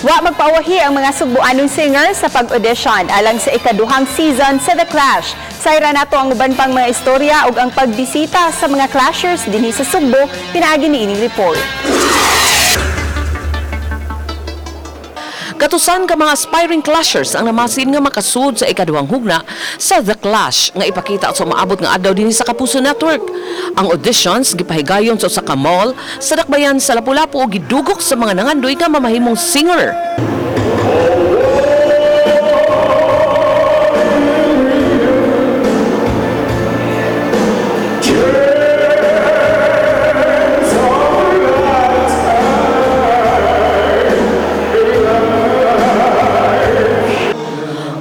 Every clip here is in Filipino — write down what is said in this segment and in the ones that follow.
Wa magpawahi ang mga Sugbuanong singer sa pag-audition alang sa ikaduhang season sa The Clash. Sayra nato ang uban pang mga istorya ug ang pagbisita sa mga Clashers dinhi sa Sugbo, pinaagi niining report. Katusan ka mga aspiring clashers ang Namasin nga makasud sa ikaduhang hugna sa The Clash nga ipakita sa maabot nga adlaw dinhi sa GMA Network. Ang auditions gipahigayon sa usa ka mall sa dakbayan sa Lapu-Lapu ug gidugok sa mga nangandoy nga mamahimong singer.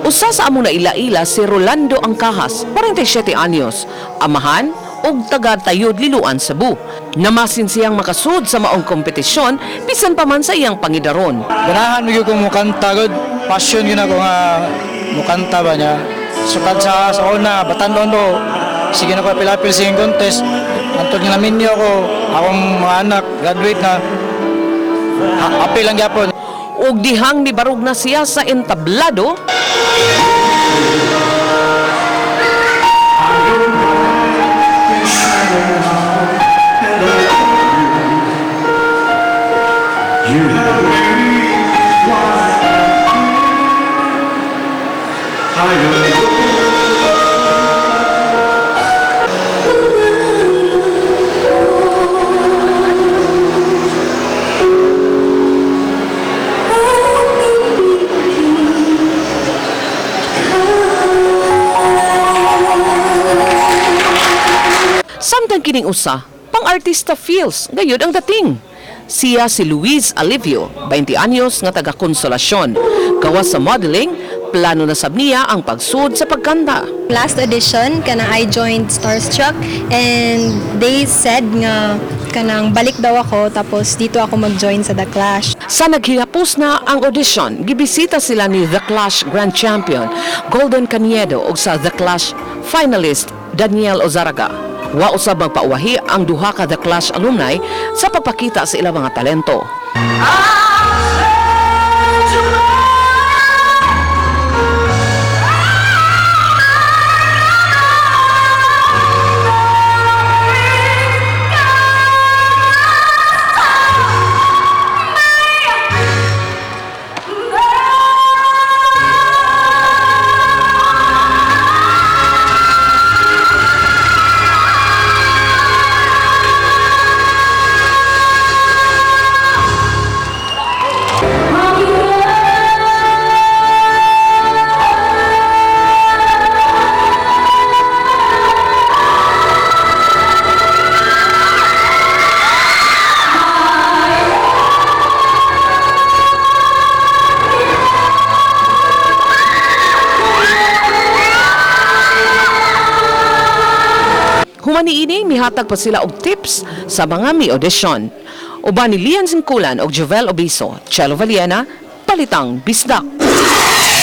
Usa sa among naila-ila si Rolando Angkahas, 47 anyos, amahan ug taga-Tayod Liloan, Cebu. Namasin siyang makasud sa maong kompetisyon bisan pa man sa iyang pangidaron. Ganahan mo ko mukanta gud, passion gyud ako nga mukanta ba niya. Sukad sa una Batan-on do, sige na ko pilapil singing contest. Antod nga naminyo ako, akong mga anak graduate na. Apil lang gyapon. Ug dihang nibarog na siya sa entablado, samtang kining usa, pang-artista feels, gayud ang dating. Siya si Luis Alivio, 20 anyos nga taga Konsolasyon. Gawas sa modeling, plano na sab niya ang pagsud sa pagkanta. Last audition, I joined Starstruck and they said nga kanang balik daw ako tapos dito ako mag-join sa The Clash. Sa naghihapos na ang audition, gibisita sila ni The Clash Grand Champion Golden Caniedo ug sa The Clash finalist Daniel Ozaraga. Wa usab magpauwahi ang duha ka The Clash alumni sa pagpakita sa ilang mga talento. Humani ini, mihatag pa sila og tips sa mga mi-audition. Uban ni Lian Singkulan og Jovel Obiso, Chelo Valiena, Balitang, Bisdak.